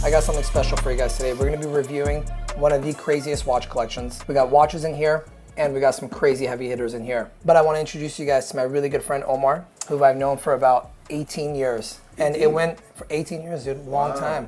I got something special for you guys today. We're gonna be reviewing one of the craziest watch collections. We got watches in here, and we got some crazy heavy hitters in here. But I wanna introduce you guys to my really good friend, Omar, who I've known for about 18 years. And it went for 18 years, dude, long time.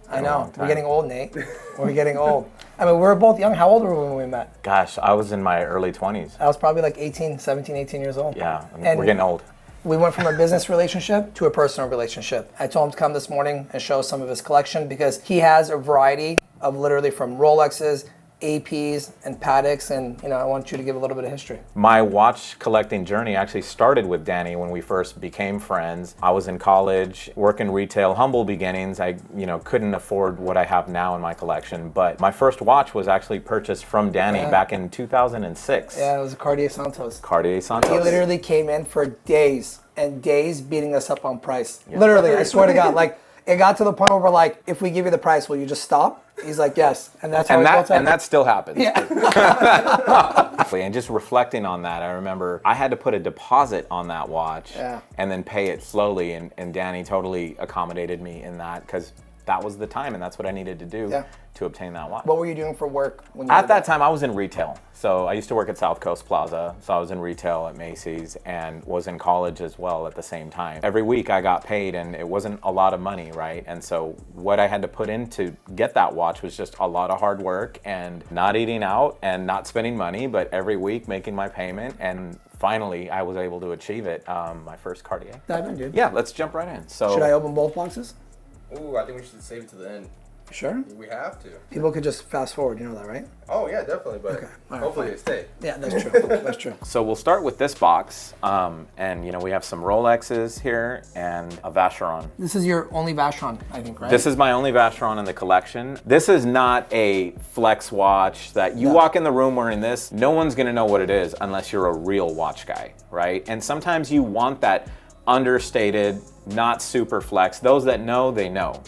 I know, we're getting old, Nate. We're getting old. I mean, we were both young. How old were we when we met? Gosh, I was in my early 20s. I was probably like 17, 18 years old. Yeah, we're getting old. We went from a business relationship to a personal relationship. I told him to come this morning and show some of his collection because he has a variety of literally from Rolexes, APs, and Pateks, and I want you to give a little bit of history. My watch collecting journey actually started with Danny when we first became friends. I was in college, working retail, humble beginnings. I couldn't afford what I have now in my collection, but my first watch was actually purchased from Danny back in 2006. Yeah, it was a Cartier Santos. Cartier Santos. He literally came in for days and days beating us up on price. Yeah. Literally, I swear to God, like it got to the point where we're like, if we give you the price, will you just stop? He's like, yes, and that's how that still happens. Yeah. And just reflecting on that, I remember I had to put a deposit on that watch and then pay it slowly, and Danny totally accommodated me in that because that was the time and that's what I needed to do to obtain that watch. What were you doing for work when you At that time, I was in retail. So I used to work at South Coast Plaza. So I was in retail at Macy's and was in college as well at the same time. Every week I got paid and it wasn't a lot of money, right? And so what I had to put in to get that watch was just a lot of hard work and not eating out and not spending money, but every week making my payment. And finally, I was able to achieve it. My first Cartier. Dive in, dude. Yeah, let's jump right in. So should I open both boxes? Ooh, I think we should save it to the end. Sure? We have to. People could just fast forward, you know that, right? Oh, yeah, definitely, but hopefully they stay. Yeah, that's true. That's true. So we'll start with this box, and we have some Rolexes here and a Vacheron. This is your only Vacheron, I think, right? This is my only Vacheron in the collection. This is not a flex watch that you walk in the room wearing this, no one's gonna know what it is unless you're a real watch guy, right? And sometimes you want that understated, not super flex. Those that know, they know,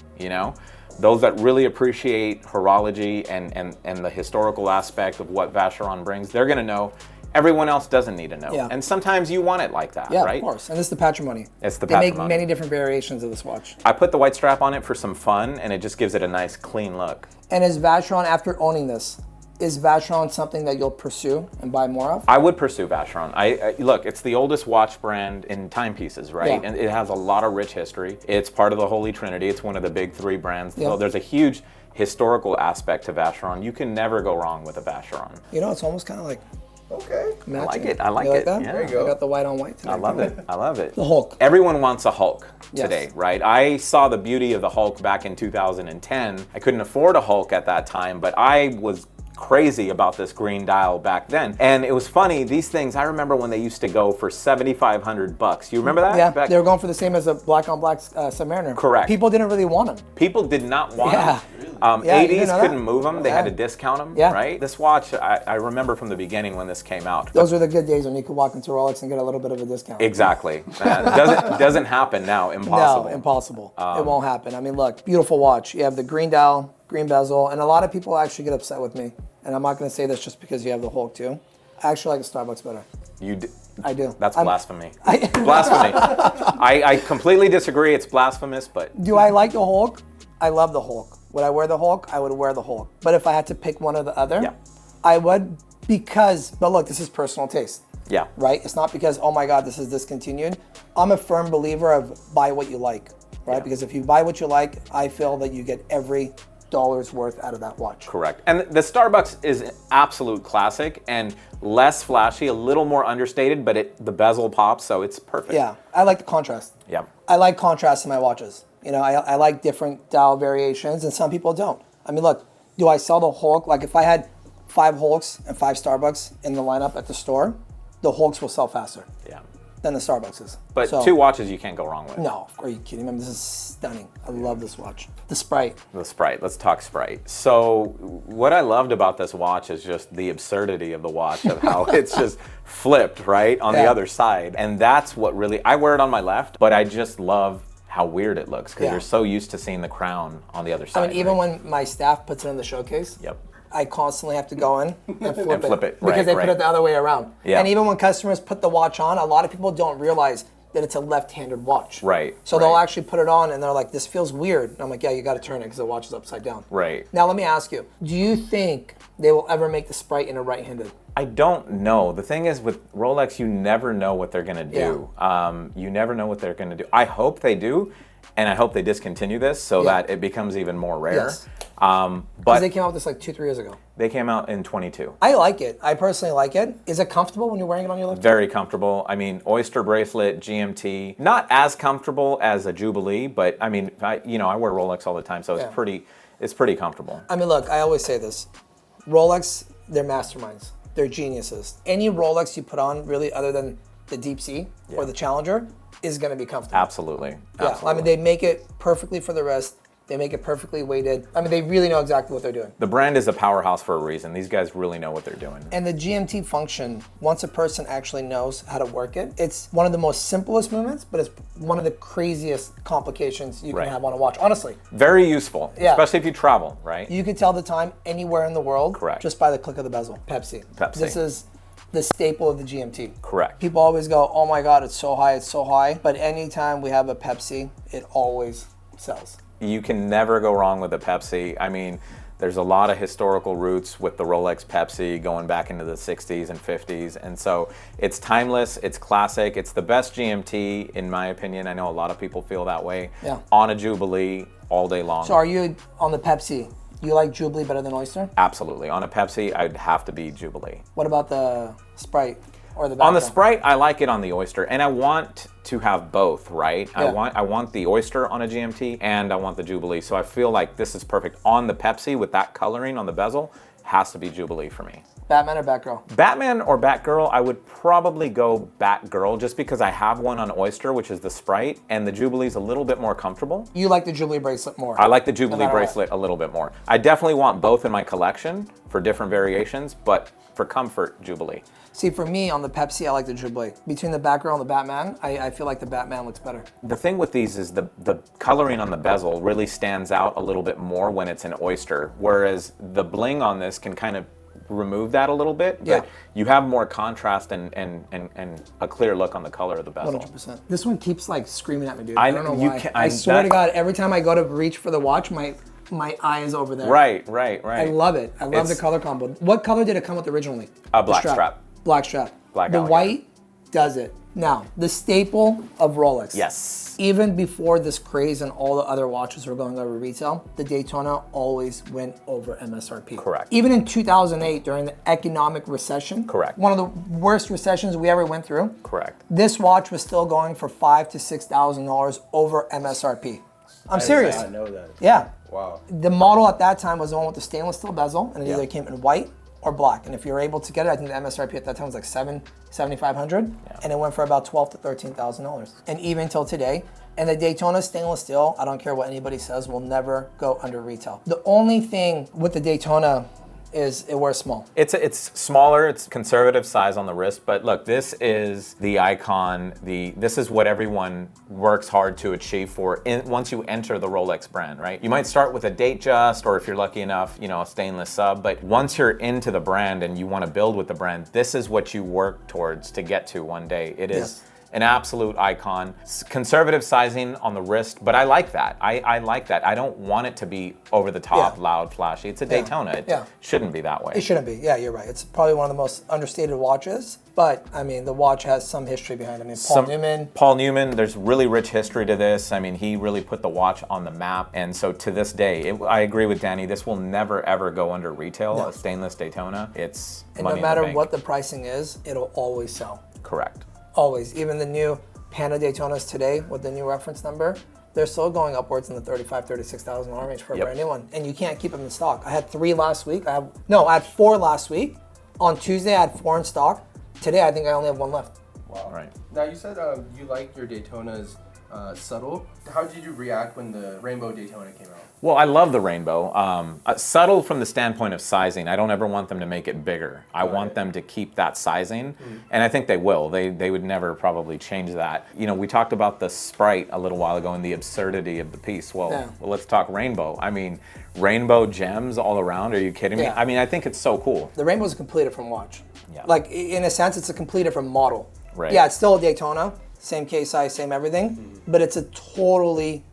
Those that really appreciate horology and the historical aspect of what Vacheron brings, they're gonna know. Everyone else doesn't need to know. Yeah. And sometimes you want it like that, right? Yeah, of course. And it's the patrimony. It's the patrimony. patrimony. They make many different variations of this watch. I put the white strap on it for some fun, and it just gives it a nice, clean look. And is Vacheron, after owning this, is Vacheron something that you'll pursue and buy more of? I would pursue Vacheron. I look, it's the oldest watch brand in timepieces, right? Yeah. And it has a lot of rich history. It's part of the Holy Trinity. It's one of the big three brands. Yeah. So there's a huge historical aspect to Vacheron. You can never go wrong with a Vacheron. It's almost kind of like matching. I like it. I like you it. That? Yeah. There you go. I got the white on white today. I love it. I love it. The Hulk. Everyone wants a Hulk today, Yes. right? I saw the beauty of the Hulk back in 2010. I couldn't afford a Hulk at that time, but I was crazy about this green dial back then. And it was funny, these things, I remember when they used to go for $7,500. You remember that? Yeah, they were going for the same as a black on black Submariner. Correct. People didn't really want them. People did not want Yeah. them. Yeah, you didn't 80s know couldn't that? move them. They Yeah. had to discount them, Yeah. right? This watch, I remember from the beginning when this came out. Those were the good days when you could walk into Rolex and get a little bit of a discount. Exactly. Doesn't happen now. Impossible. No, impossible. It won't happen. I mean, look, beautiful watch. You have the green dial, green bezel, and a lot of people actually get upset with me. And I'm not going to say this just because you have the Hulk too. I actually like the Starbucks better. I do. That's blasphemy. Blasphemy. I completely disagree. It's blasphemous, but... Do I like the Hulk? I love the Hulk. Would I wear the Hulk? I would wear the Hulk. But if I had to pick one or the other, I would but look, this is personal taste. Yeah. Right? It's not because, oh my God, this is discontinued. I'm a firm believer of buy what you like, right? Yeah. Because if you buy what you like, I feel that you get every dollar's worth out of that watch. Correct. And the Starbucks is an absolute classic and less flashy, a little more understated, but the bezel pops, so it's perfect. Yeah, I like the contrast. Yeah. I like contrast in my watches. I like different dial variations, and some people don't. I mean, look, do I sell the Hulk? Like if I had 5 Hulks and 5 Starbucks in the lineup at the store, the Hulks will sell faster. Yeah. Than the Starbucks is. But 2 watches you can't go wrong with. No, are you kidding me? This is stunning. I love this watch. The Sprite. The Sprite. Let's talk Sprite. So what I loved about this watch is just the absurdity of the watch, of how it's just flipped, right, on the other side. And that's what really, I wear it on my left, but I just love how weird it looks because you're so used to seeing the crown on the other side. I mean, even when my staff puts it in the showcase, I constantly have to go in and flip it. Right, because they put it the other way around. Yeah. And even when customers put the watch on, a lot of people don't realize that it's a left-handed watch. Right. So they'll actually put it on and they're like, this feels weird. And I'm like, yeah, you got to turn it because the watch is upside down. Right. Now let me ask you, do you think they will ever make the Sprite in a right-handed? I don't know. The thing is with Rolex, you never know what they're going to do. You never know what they're going to do. I hope they do, and I hope they discontinue this so that it becomes even more rare. Yes. But they came out with this like 2-3 years ago. They came out in 22. I like it. I personally like it. Is it comfortable when you're wearing it on your left? Very comfortable. I mean, Oyster bracelet, GMT, not as comfortable as a Jubilee, but I mean, I wear Rolex all the time, so it's pretty comfortable. I mean, look, I always say this. Rolex, they're masterminds. They're geniuses. Any Rolex you put on, really, other than the Deep Sea or the Challenger, is going to be comfortable. Absolutely. Yeah, I mean, they make it perfectly for the wrist. They make it perfectly weighted. I mean, they really know exactly what they're doing. The brand is a powerhouse for a reason. These guys really know what they're doing. And the GMT function, once a person actually knows how to work it, it's one of the most simplest movements, but it's one of the craziest complications you can have on a watch, honestly. Very useful, especially if you travel, right? You can tell the time anywhere in the world just by the click of the bezel. Pepsi. This is the staple of the GMT. Correct. People always go, oh my God, it's so high, it's so high. But anytime we have a Pepsi, it always sells. You can never go wrong with a Pepsi. I mean, there's a lot of historical roots with the Rolex Pepsi going back into the 60s and 50s. And so it's timeless, it's classic, it's the best GMT in my opinion. I know a lot of people feel that way. On a Jubilee all day long. So are you on the Pepsi? You like Jubilee better than Oyster? Absolutely. On a Pepsi, I'd have to be Jubilee. What about the Sprite? Or the on the Sprite, I like it on the Oyster, and I want to have both, right? I want the Oyster on a GMT, and I want the Jubilee. So I feel like this is perfect. On the Pepsi with that coloring on the bezel, has to be Jubilee for me. Batman or Batgirl? Batman or Batgirl, I would probably go Batgirl just because I have one on Oyster, which is the Sprite, and the Jubilee's a little bit more comfortable. You like the Jubilee bracelet more? I like the Jubilee bracelet a little bit more. I definitely want both in my collection for different variations, but for comfort, Jubilee. See, for me, on the Pepsi, I like the Jubilee. Between the Batgirl and the Batman, I feel like the Batman looks better. The thing with these is the coloring on the bezel really stands out a little bit more when it's an Oyster, whereas the bling on this can kind of remove that a little bit, but you have more contrast and a clear look on the color of the bezel. 100%. This one keeps like screaming at me, dude. I don't know why. I swear to God, every time I go to reach for the watch, my eye is over there. Right. I love it. I love the color combo. What color did it come with originally? Black strap. Black strap. Black the alligator. white does it. Now, the staple of Rolex. Yes. Even before this craze and all the other watches were going over retail, the Daytona always went over MSRP. Correct. Even in 2008, during the economic recession. Correct. One of the worst recessions we ever went through. Correct. This watch was still going for $5,000 to $6,000 over MSRP. I'm serious. I know that. Yeah. Wow. The model at that time was the one with the stainless steel bezel, and it either came in white or black. And if you're able to get it, I think the MSRP at that time was like $7,500, and it went for about $12,000 to $13,000. And even till today, and the Daytona stainless steel, I don't care what anybody says, will never go under retail. The only thing with the Daytona is it wears small. It's smaller, it's conservative size on the wrist, but look, this is the icon, this is what everyone works hard to achieve for once you enter the Rolex brand, right? You might start with a Datejust, or if you're lucky enough, a stainless sub, but once you're into the brand and you want to build with the brand, this is what you work towards to get to one day. It is an absolute icon. Conservative sizing on the wrist, but I like that. I like that. I don't want it to be over the top, loud, flashy. It's a Daytona. It shouldn't be that way. It shouldn't be. Yeah, you're right. It's probably one of the most understated watches, but I mean, the watch has some history behind it. I mean, Paul Newman, there's really rich history to this. I mean, he really put the watch on the map. And so to this day, I agree with Danny, this will never ever go under retail, a stainless Daytona. It's and money no matter in the bank. what the pricing is, it'll always sell. Correct. Always. Even the new Panda Daytonas today with the new reference number, they're still going upwards in the $35,000, $36,000 range for a brand new one. And you can't keep them in stock. I had 3 last week. I had 4 last week. On Tuesday, I had 4 in stock. Today, I think I only have 1 left. Wow. Right. Now, you said you liked your Daytonas subtle. How did you react when the Rainbow Daytona came out? Well, I love the Rainbow. Subtle from the standpoint of sizing. I don't ever want them to make it bigger. I want them to keep that sizing, and I think they will. They would never probably change that. We talked about the Sprite a little while ago and the absurdity of the piece. Well, let's talk Rainbow. I mean, rainbow gems all around. Are you kidding me? I mean, I think it's so cool. The Rainbow is a completely different watch. Yeah. Like, in a sense, it's a completely different model. Right. Yeah, it's still a Daytona. same case size, same everything, but it's a totally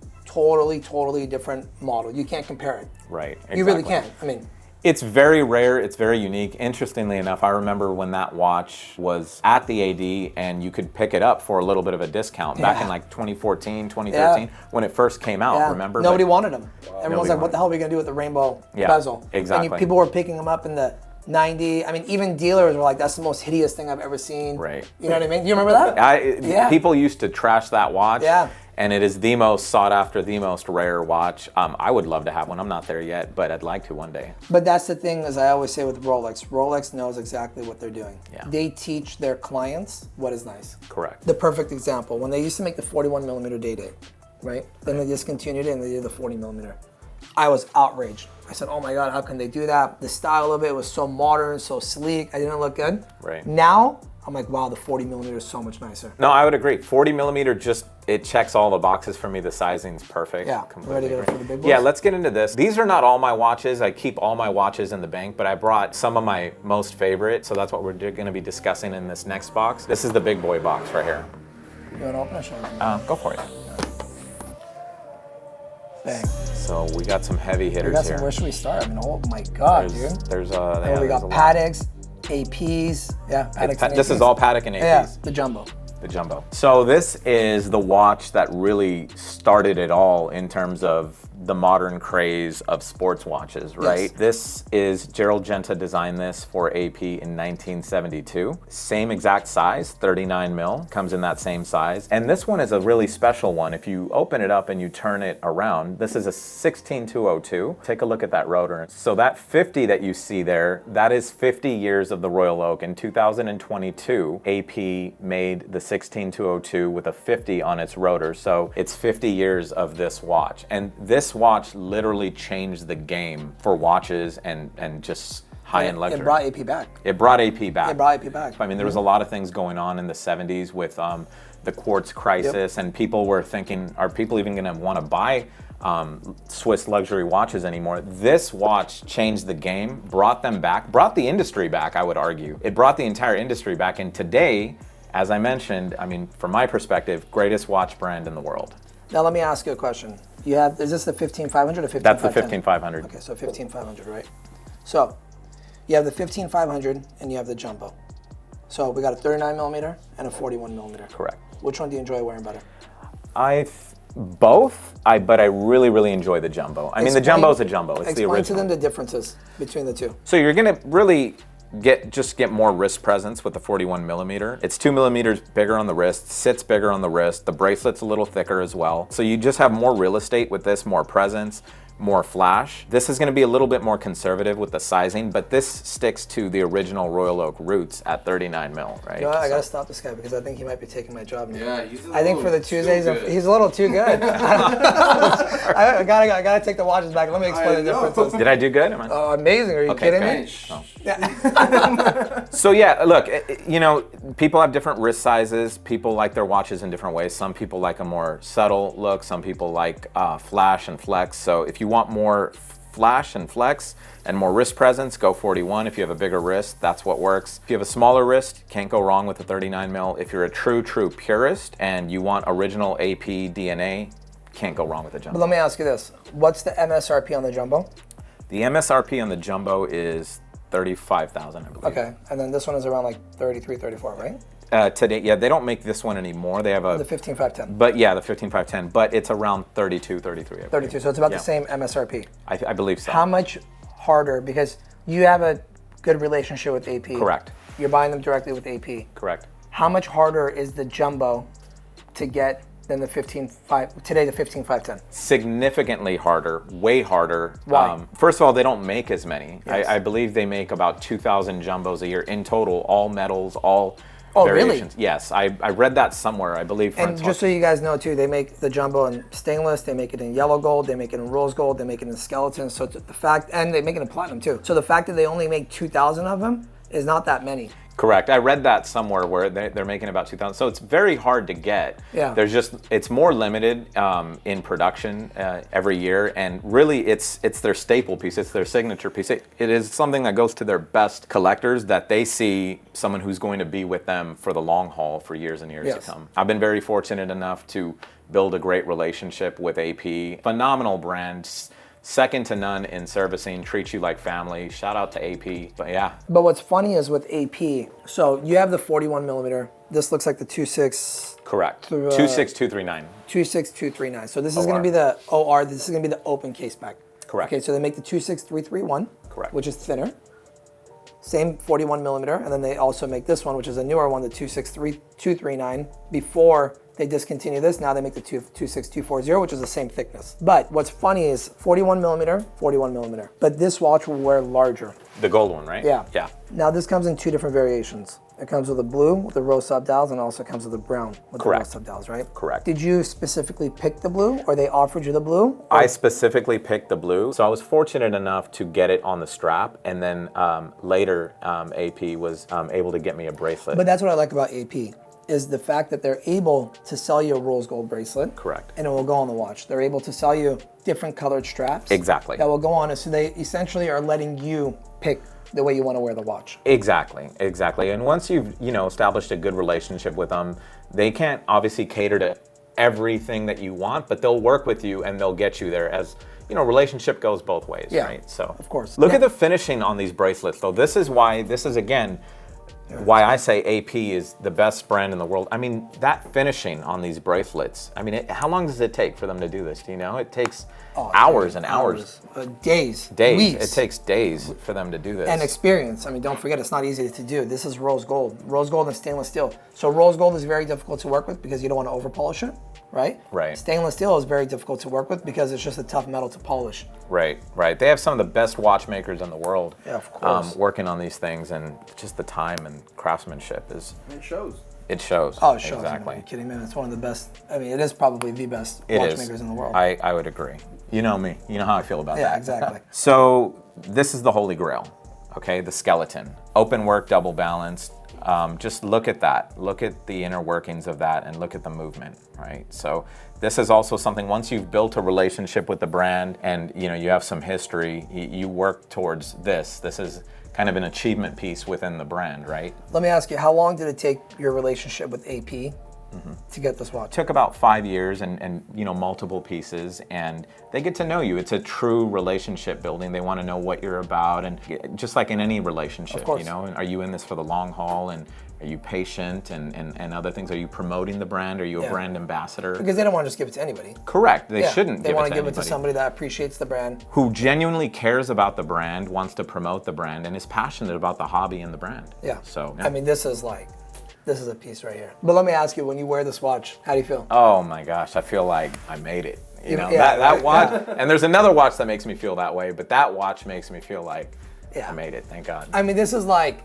different model. You can't compare it. Right. Exactly. You really can't. I mean, it's very rare. It's very unique. Interestingly enough, I remember when that watch was at the AD and you could pick it up for a little bit of a discount back in like 2014, 2013 when it first came out, remember? Nobody wanted them. Everyone's like, what the hell are we going to do with the rainbow bezel? Exactly. And people were picking them up in the 90. I mean, even dealers were like, that's the most hideous thing I've ever seen. Right. You know what I mean? Do you remember that? People used to trash that watch. Yeah. And it is the most sought after, the most rare watch. I would love to have one. I'm not there yet, but I'd like to one day. But that's the thing, as I always say with Rolex. Rolex knows exactly what they're doing. Yeah. They teach their clients what is nice. Correct. The perfect example, when they used to make the 41 millimeter day-date, right? Then they discontinued it and they did the 40 millimeter. I was outraged. I said, oh my God, how can they do that? The style of it was so modern, so sleek. I didn't look good. Right. Now, I'm like, wow, the 40 millimeter is so much nicer. No, I would agree. 40 millimeter it checks all the boxes for me. The sizing's perfect. Yeah, ready to go for the big boys? Yeah, let's get into this. These are not all my watches. I keep all my watches in the bank, but I brought some of my most favorite. So that's what we're going to be discussing in this next box. This is the big boy box right here. You want to open it? Show Go for it. Bang. So we got some heavy hitters We got here. some, where should we start? I mean, oh my God, dude. We got Pateks, APs. Yeah, Pateks and this APs. is all Patek and APs. Yeah, the jumbo. The jumbo. So this is the watch that really started it all in terms of the modern craze of sports watches, right? Yes. This is Gerald Genta designed this for AP in 1972. Same exact size, 39 mil, comes in that same size. And this one is a really special one. If you open it up and you turn it around, this is a 16202. Take a look at that rotor. So that 50 that you see there, that is 50 years of the Royal Oak. In 2022, AP made the 16202 with a 50 on its rotor. So it's 50 years of this watch. And this watch literally changed the game for watches and just high-end luxury. It brought AP back. It brought AP back. It brought AP back. I mean, there was a lot of things going on in the 70s with the quartz crisis, and people were thinking, are people even going to want to buy Swiss luxury watches anymore? This watch changed the game, brought them back, brought the industry back, I would argue. It brought the entire industry back, and today, as I mentioned, I mean, from my perspective, greatest watch brand in the world. Now let me ask you a question. Is this the 15500 or 15510? That's the 15500. Okay, so 15500, right? So you have the 15500 and you have the jumbo. So we got a 39 millimeter and a 41 millimeter. Correct. Which one do you enjoy wearing better? But I really enjoy the jumbo. I mean, the jumbo's a jumbo. It's the original. Explain to them the differences between the two. So you're gonna really get more wrist presence with the 41 millimeter. It's 2 millimeters bigger on the wrist, sits bigger on the wrist. The bracelet's a little thicker as well. So you just have more real estate with this, more presence, more flash. This is going to be a little bit more conservative with the sizing, but this sticks to the original Royal Oak roots at 39 mil, right? You know what? I gotta stop this guy because I think he might be taking my job now. Yeah, he's I think for the Tuesdays, he's a little too good. I gotta take the watches back. Let me explain the differences. Did I do good? Oh, amazing. Are you kidding me? Oh. Yeah. So yeah, look, you know, people have different wrist sizes. People like their watches in different ways. Some people like a more subtle look. Some people like flash and flex. So if you want more flash and flex and more wrist presence, go 41. If you have a bigger wrist, that's what works. If you have a smaller wrist, can't go wrong with a 39 mil. If you're a true purist and you want original AP DNA, can't go wrong with a jumbo. But let me ask you this. What's the MSRP on the jumbo? The MSRP on the jumbo is 35,000, I believe. Okay, and then this one is around like 33, 34, right? Today, yeah, they don't make this one anymore. They have The 15510. But yeah, the 15510, but it's around 32, 33. 32, so it's about the same MSRP. I believe so. How much harder, because you have a good relationship with AP. Correct. You're buying them directly with AP. Correct. How much harder is the jumbo to get than the 15510? Significantly harder, way harder. Why? First of all, they don't make as many. Yes. I believe they make about 2,000 jumbos a year in total, all metals, all Oh, variations. really? Yes, I read that somewhere, I believe. And just so you guys know too, they make the jumbo in stainless, they make it in yellow gold, they make it in rose gold, they make it in skeleton. So the fact, and they make it in platinum too. So the fact that they only make 2,000 of them is not that many. Correct. I read that somewhere where they're making about 2,000. So it's very hard to get. Yeah. It's more limited in production every year, and really it's their staple piece. It's their signature piece. It is something that goes to their best collectors that they see someone who's going to be with them for the long haul for years and years to come. I've been very fortunate enough to build a great relationship with AP. Phenomenal brand. Second to none in servicing, treats you like family. Shout out to AP. But yeah. But what's funny is with AP, so you have the 41 millimeter. This looks like the 2.6. Correct. 26239. 26239. So this is going to be the OR. This is going to be the open case back. Correct. Okay, so they make the 26331. Correct. Which is thinner. Same 41 millimeter, and then they also make this one, which is a newer one, the 26239. Before they discontinue this, now they make the 26240, which is the same thickness. But what's funny is 41 millimeter, 41 millimeter. But this watch will wear larger. The gold one, right? Yeah. Yeah. Now this comes in two different variations. It comes with a blue with the rose subdials, and also comes with a brown with the rose subdials, right? Correct. Did you specifically pick the blue, or they offered you the blue? Or? I specifically picked the blue. So I was fortunate enough to get it on the strap, and then later AP was able to get me a bracelet. But that's what I like about AP, is the fact that they're able to sell you a rose gold bracelet. Correct. And it will go on the watch. They're able to sell you different colored straps. Exactly. That will go on it. So they essentially are letting you pick the way you want to wear the watch. Exactly. And once you've established a good relationship with them, they can't obviously cater to everything that you want, but they'll work with you and they'll get you there. As relationship goes both ways, right? So of course. Look at the finishing on these bracelets, though. This is again why I say AP is the best brand in the world. I mean, that finishing on these bracelets, I mean, how long does it take for them to do this? Do you know? It takes hours and hours. Days. Weeks. It takes days for them to do this. And experience. I mean, don't forget, it's not easy to do. This is rose gold. Rose gold and stainless steel. So rose gold is very difficult to work with because you don't want to over polish it, right? Right. Stainless steel is very difficult to work with because it's just a tough metal to polish. Right. They have some of the best watchmakers in the world of course. Working on these things, and just the time and craftsmanship is... It shows. It shows. Oh, it shows. Exactly. Are you kidding me? It's one of the best. I mean, it is probably the best watchmakers in the world. I would agree. You know me. You know how I feel about that. Yeah, exactly. So this is the Holy Grail, okay? The skeleton. Open work, double balanced. Just look at that. Look at the inner workings of that and look at the movement, right? So this is also something, once you've built a relationship with the brand and you have some history, you work towards this. This is kind of an achievement piece within the brand, right? Let me ask you, how long did it take your relationship with AP to get this watch? It took about 5 years and multiple pieces, and they get to know you. It's a true relationship building. They want to know what you're about, and just like in any relationship, are you in this for the long haul, and are you patient and other things? Are you promoting the brand? Are you a brand ambassador? Because they don't want to just give it to anybody. Correct. They shouldn't They give it to want to give anybody. it to somebody that appreciates the brand. Who genuinely cares about the brand, wants to promote the brand, and is passionate about the hobby and the brand. Yeah. So, I mean, this is a piece right here. But let me ask you, when you wear this watch, how do you feel? Oh my gosh, I feel like I made it. That watch, and there's another watch that makes me feel that way, but that watch makes me feel like I made it, thank God. I mean, this is like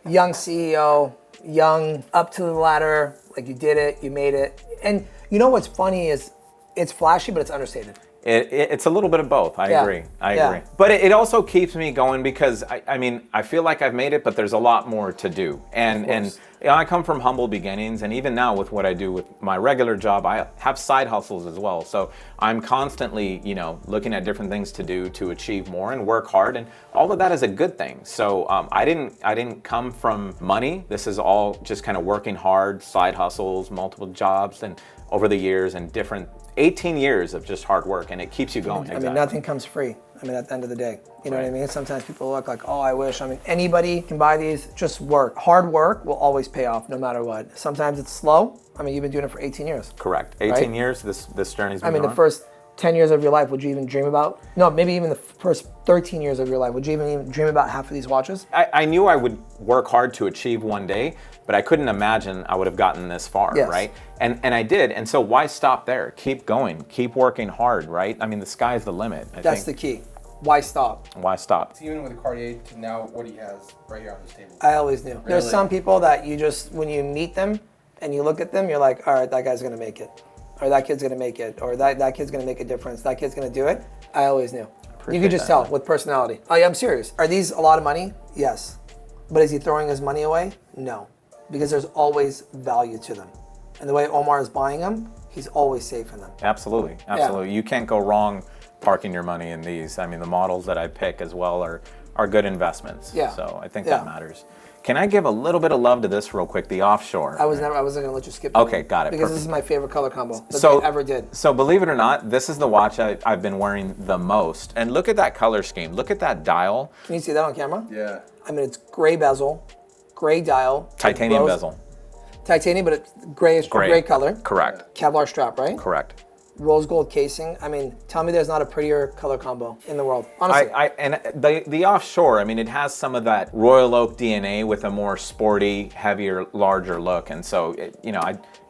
young CEO, young, up to the ladder, like you did it, you made it. And you know what's funny is it's flashy, but it's understated. It's a little bit of both. I agree. But it also keeps me going because I feel like I've made it, but there's a lot more to do. And I come from humble beginnings, and even now with what I do with my regular job, I have side hustles as well. So I'm constantly, looking at different things to do to achieve more and work hard, and all of that is a good thing. So I didn't come from money. This is all just kind of working hard, side hustles, multiple jobs, and over the years, and different 18 years of just hard work, and it keeps you going. I mean, nothing comes free. I mean, at the end of the day, you know what I mean? Sometimes people look like, oh, I wish. I mean, anybody can buy these, just work. Hard work will always pay off no matter what. Sometimes it's slow. I mean, you've been doing it for 18 years. Correct. 18 years, this journey's been the first 10 years of your life, would you even dream about? No, maybe even the first 13 years of your life, would you even dream about half of these watches? I knew I would work hard to achieve one day, but I couldn't imagine I would have gotten this far, right? And I did, and so why stop there? Keep going, keep working hard, right? I mean, the sky's the limit. That's the key. Why stop? Why stop? Even with Cartier to now what he has right here on this table. I always knew. Really? There's some people that you just, when you meet them and you look at them, you're like, all right, that guy's gonna make it. Or that kid's gonna make it. Or that kid's gonna make a difference. That kid's gonna do it. I always knew. You could just tell with personality. Oh yeah, I'm serious. Are these a lot of money? Yes. But is he throwing his money away? No, because there's always value to them. And the way Omar is buying them, he's always safe in them. Absolutely, absolutely. You can't go wrong parking your money in these. I mean, the models that I pick as well are good investments. Yeah. So I think that matters. Can I give a little bit of love to this real quick, the offshore? I wasn't gonna let you skip. Okay, got it. Because Perfect. this is my favorite color combo that they ever did. So believe it or not, this is the watch I've been wearing the most. And look at that color scheme. Look at that dial. Can you see that on camera? Yeah. I mean, it's gray bezel, gray dial, Titanium bezel. Titanium, but it's grayish, gray color. Correct. Kevlar strap, right? Correct. Rose gold casing. I mean, tell me there's not a prettier color combo in the world. Honestly. And the offshore, I mean, it has some of that Royal Oak DNA with a more sporty, heavier, larger look. And so,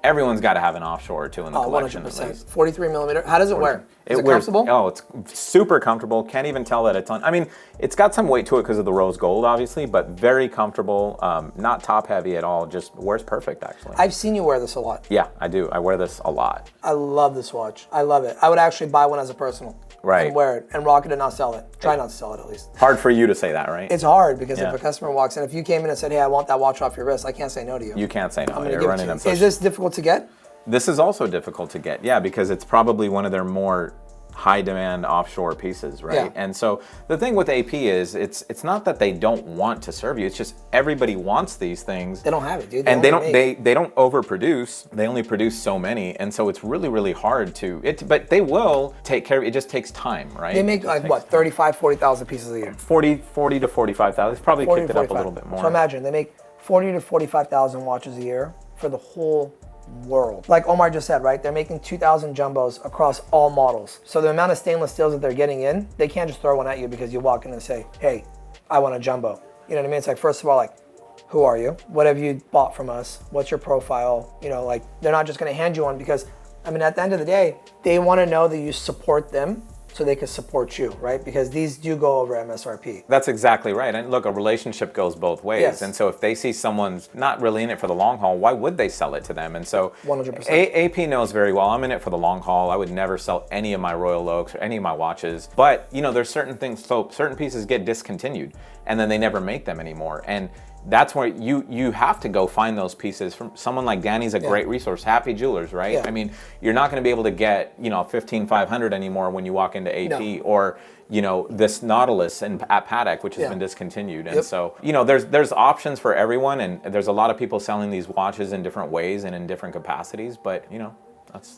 everyone's got to have an offshore or two in the collection. 100%. 43 millimeter. How does it wear? Is it wears, comfortable? Oh, it's super comfortable. Can't even tell that it's on. I mean, it's got some weight to it because of the rose gold, obviously, but very comfortable. Not top heavy at all. Just wears perfect, actually. I've seen you wear this a lot. Yeah, I do. I wear this a lot. I love this watch. I love it. I would actually buy one as a personal. Right. And wear it and rock it and not sell it. Try not to sell it at least. Hard for you to say that, right? It's hard because if a customer walks in, if you came in and said, hey, I want that watch off your wrist, I can't say no to you. You can't say no. I'm You're give running it them. to you. Is this difficult to get? This is also difficult to get, yeah, because it's probably one of their more high demand offshore pieces, right? Yeah. And so the thing with AP is it's not that they don't want to serve you, it's just everybody wants these things. They don't have it, dude. And they don't overproduce. They only produce so many, and so it's really, really hard but they will take care of it. It just takes time, right? They make like what, 35, 40,000 pieces a year? 40 to 45,000. It's probably kicked it up a little bit more. So imagine they make 40 to 45,000 watches a year for the whole world. Like Omar just said, right? They're making 2,000 jumbos across all models. So the amount of stainless steels that they're getting in, they can't just throw one at you because you walk in and say, hey, I want a jumbo. You know what I mean? It's like, first of all, like, who are you? What have you bought from us? What's your profile? Like they're not just gonna hand you one because, I mean, at the end of the day, they wanna know that you support them so they can support you, right? Because these do go over MSRP. That's exactly right. And look, a relationship goes both ways. Yes. And so if they see someone's not really in it for the long haul, why would they sell it to them? And so 100%. AP knows very well, I'm in it for the long haul. I would never sell any of my Royal Oaks or any of my watches. But, there's certain things, so certain pieces get discontinued and then they never make them anymore. And that's where you have to go find those pieces from someone like Danny's a great resource. Happy Jewelers, right? Yeah. I mean, you're not going to be able to get 15500 anymore when you walk into AP or this Nautilus at Paddock, which has been discontinued. And so there's options for everyone, and there's a lot of people selling these watches in different ways and in different capacities. But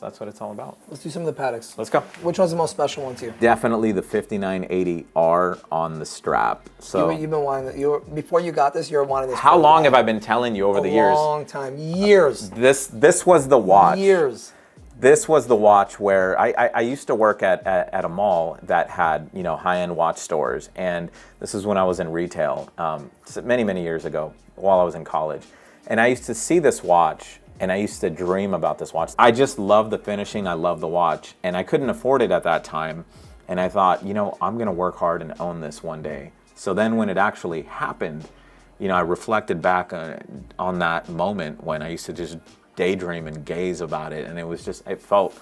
that's what it's all about. Let's do some of the Paddocks. Let's go. Which one's the most special one to you? Definitely the 5980R on the strap. So You've been wanting that. Before you got this, you were wanting this. How long have I been telling you over the years? A long time. Years. This was the watch. Years. This was the watch where I used to work at a mall that had high-end watch stores, and this is when I was in retail many, many years ago while I was in college. And I used to see this watch and I used to dream about this watch. I just love the finishing, I love the watch, and I couldn't afford it at that time. And I thought, I'm gonna work hard and own this one day. So then when it actually happened, I reflected back on that moment when I used to just daydream and gaze about it, and it was just, I felt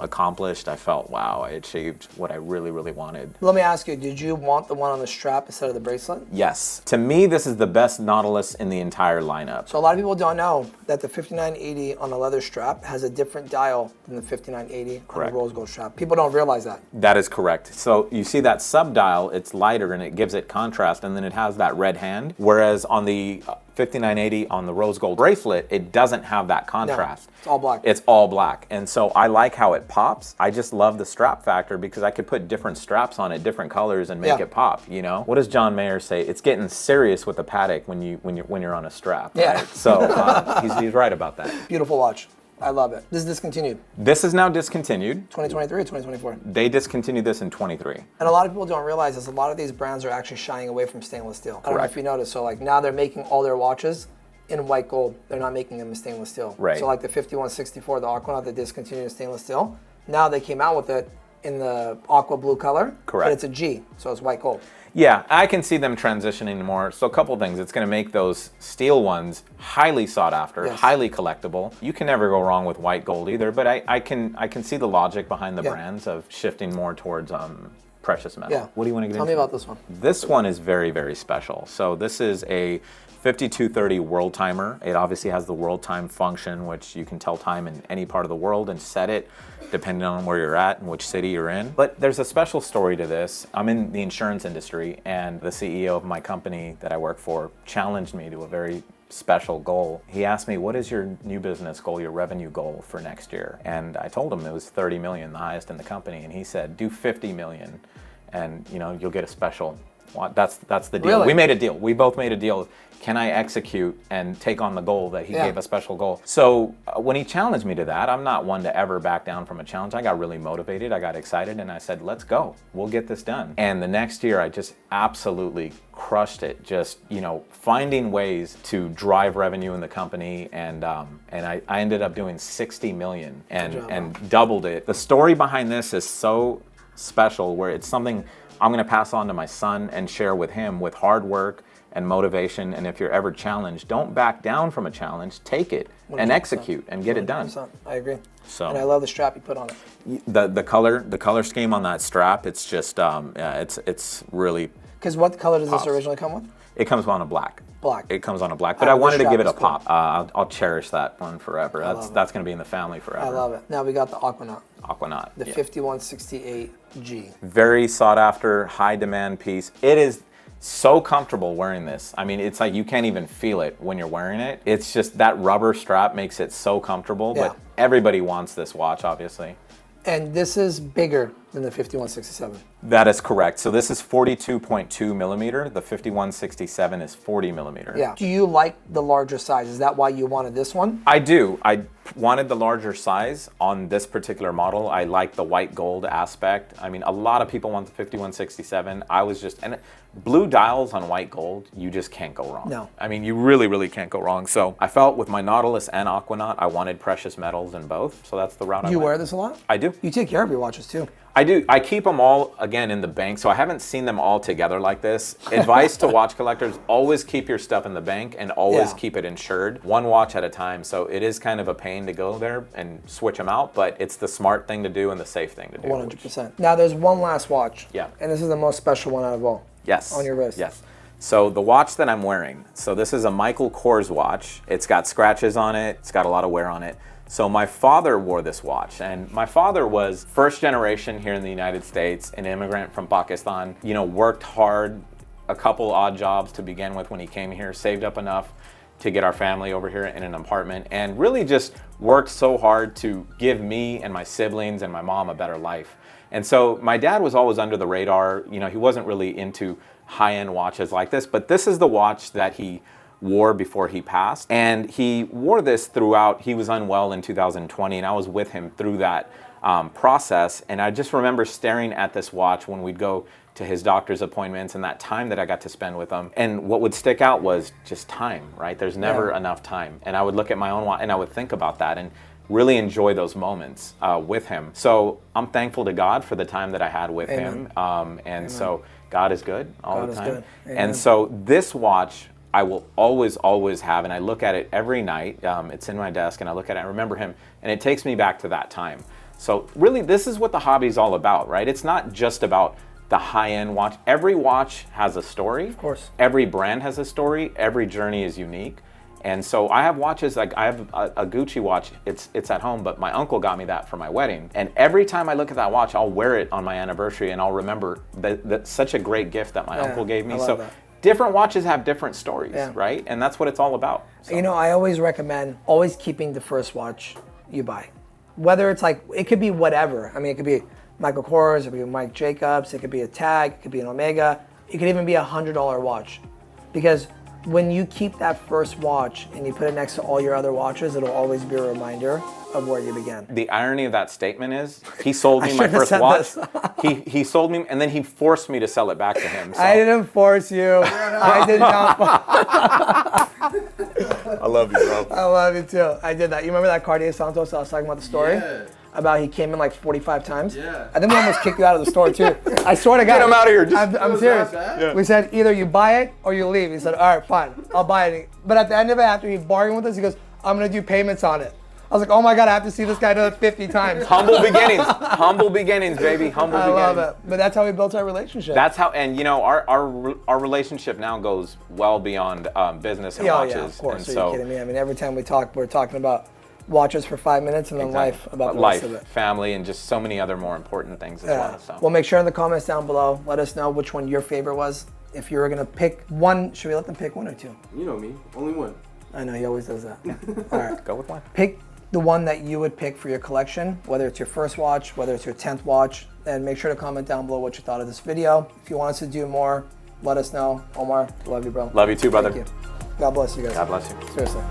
accomplished. I felt, wow, I achieved what I really, really wanted. Let me ask you, did you want the one on the strap instead of the bracelet? Yes. To me, this is the best Nautilus in the entire lineup. So a lot of people don't know that the 5980 on the leather strap has a different dial than the 5980 on the rose gold strap. People don't realize that. That is correct. So you see that sub dial, it's lighter and it gives it contrast, and then it has that red hand, whereas on the 5980 on the rose gold bracelet, it doesn't have that contrast. No, it's all black. It's all black. And so I like how it pops. I just love the strap factor because I could put different straps on it, different colors, and make it pop, What does John Mayer say? It's getting serious with the Patek when you're on a strap. Yeah. Right? So he's right about that. Beautiful watch. I love it. This is discontinued. This is now discontinued. 2023 or 2024? They discontinued this in 23. And a lot of people don't realize is a lot of these brands are actually shying away from stainless steel. I don't know if you noticed. So like now they're making all their watches in white gold. They're not making them in stainless steel. Right. So like the 5164, the Aquanaut, they discontinued in stainless steel. Now they came out with it in the aqua blue color. Correct. But it's a G, so it's white gold. Yeah, I can see them transitioning more. So a couple things. It's going to make those steel ones highly sought after, highly collectible. You can never go wrong with white gold either, but I can see the logic behind the brands of shifting more towards precious metal. Yeah. What do you want to get Tell into? me about this one. This one is very, very special. So this is a 5230 world timer. It obviously has the world time function, which you can tell time in any part of the world and set it depending on where you're at and which city you're in. But there's a special story to this. I'm in the insurance industry, and the CEO of my company that I work for challenged me to a very special goal. He asked me, what is your new business goal, your revenue goal for next year? And I told him it was 30 million, the highest in the company. And he said, do 50 million and you'll get a special. That's the deal. Really? We made a deal. We both made a deal. Can I execute and take on the goal that he gave a special goal? So when he challenged me to that, I'm not one to ever back down from a challenge. I got really motivated. I got excited, and I said, let's go. We'll get this done. And the next year, I just absolutely crushed it. Just, finding ways to drive revenue in the company. And I ended up doing 60 million and doubled it. The story behind this is so special, where it's something I'm going to pass on to my son and share with him with hard work and motivation. And if you're ever challenged, don't back down from a challenge. Take it 100%. And execute and get it done. I agree. So, and I love the strap you put on it. The color scheme on that strap, it's just it's really. Because what color does this originally come with? It comes on a black. Black. It comes on a black, but I wanted to give it a cool. pop. I'll cherish that one forever. That's going to be in the family forever. I love it. Now we got the Aquanaut. Aquanaut. The 5168G. Very sought after, high demand piece. It is so comfortable wearing this. I mean, it's like you can't even feel it when you're wearing it. It's just that rubber strap makes it so comfortable, but everybody wants this watch, obviously. And this is bigger than the 5167. That is correct. So this is 42.2 millimeter. The 5167 is 40 millimeter. Yeah. Do you like the larger size? Is that why you wanted this one? I do. I wanted the larger size on this particular model. I like the white gold aspect. I mean, a lot of people want the 5167. And blue dials on white gold, you just can't go wrong. No. I mean, you really, really can't go wrong. So I felt with my Nautilus and Aquanaut, I wanted precious metals in both. So that's the route I went. You wear this a lot? I do. You take care of your watches too. I do. I keep them all, again, in the bank, so I haven't seen them all together like this. Advice to watch collectors, always keep your stuff in the bank and always keep it insured, one watch at a time. So it is kind of a pain to go there and switch them out, but it's the smart thing to do and the safe thing to do. 100%. Now there's one last watch. Yeah. And this is the most special one out of all. Yes. On your wrist. Yes. So the watch that I'm wearing, so this is a Michael Kors watch. It's got scratches on it. It's got a lot of wear on it. So my father wore this watch, and my father was first generation here in the United States, an immigrant from Pakistan, worked hard, a couple odd jobs to begin with when he came here, saved up enough to get our family over here in an apartment, and really just worked so hard to give me and my siblings and my mom a better life. And so my dad was always under the radar. He wasn't really into high-end watches like this, but this is the watch that he wore before he passed. And he wore this throughout. He was unwell in 2020, and I was with him through that process. And I just remember staring at this watch when we'd go to his doctor's appointments and that time that I got to spend with him. And what would stick out was just time, right? There's never enough time. And I would look at my own watch and I would think about that and really enjoy those moments with him. So I'm thankful to God for the time that I had with him. So God is good all the time. And so this watch, I will always, always have, and I look at it every night. It's in my desk, and I look at it, I remember him, and it takes me back to that time. So really, this is what the hobby is all about, right? It's not just about the high-end watch. Every watch has a story. Of course. Every brand has a story. Every journey is unique. And so I have watches, like I have a Gucci watch, it's at home, but my uncle got me that for my wedding. And every time I look at that watch, I'll wear it on my anniversary, and I'll remember that's such a great gift that my uncle gave me. So different watches have different stories, right? And that's what it's all about. So. I always recommend always keeping the first watch you buy. Whether it's it could be whatever. I mean, it could be Michael Kors, it could be Mike Jacobs, it could be a Tag, it could be an Omega. It could even be a $100 watch. Because when you keep that first watch and you put it next to all your other watches, it'll always be a reminder of where you began. The irony of that statement is, he sold me my first watch. He sold me, and then he forced me to sell it back to him. So. I didn't force you. I did not. I love you, bro. I love you too. I did that. You remember that Cartier Santos I was talking about the story? Yeah. About he came in 45 times? Yeah. I think we almost kicked you out of the store too. I swear to God. Get him out of here. I'm serious. Yeah. We said either you buy it or you leave. He said, all right, fine, I'll buy it. But at the end of it, after he bargained with us, he goes, I'm gonna do payments on it. I was like, oh my God, I have to see this guy another 50 times. Humble beginnings. Humble beginnings, baby. Humble beginnings. I love it. But that's how we built our relationship. That's how, and you know, our relationship now goes well beyond business and watches. Yeah, of course. And Are you kidding me? I mean, every time we talk, we're talking about watches for 5 minutes and then life about the rest of it. Family, and just so many other more important things as well. So. Well, make sure in the comments down below, let us know which one your favorite was. If you were gonna pick one, should we let them pick one or two? You know me, only one. I know, he always does that. All right. Go with one. Pick the one that you would pick for your collection, whether it's your first watch, whether it's your 10th watch, and make sure to comment down below what you thought of this video. If you want us to do more, let us know. Omar, love you, bro. Love you too, brother. Thank you. God bless you guys. God bless you. Seriously.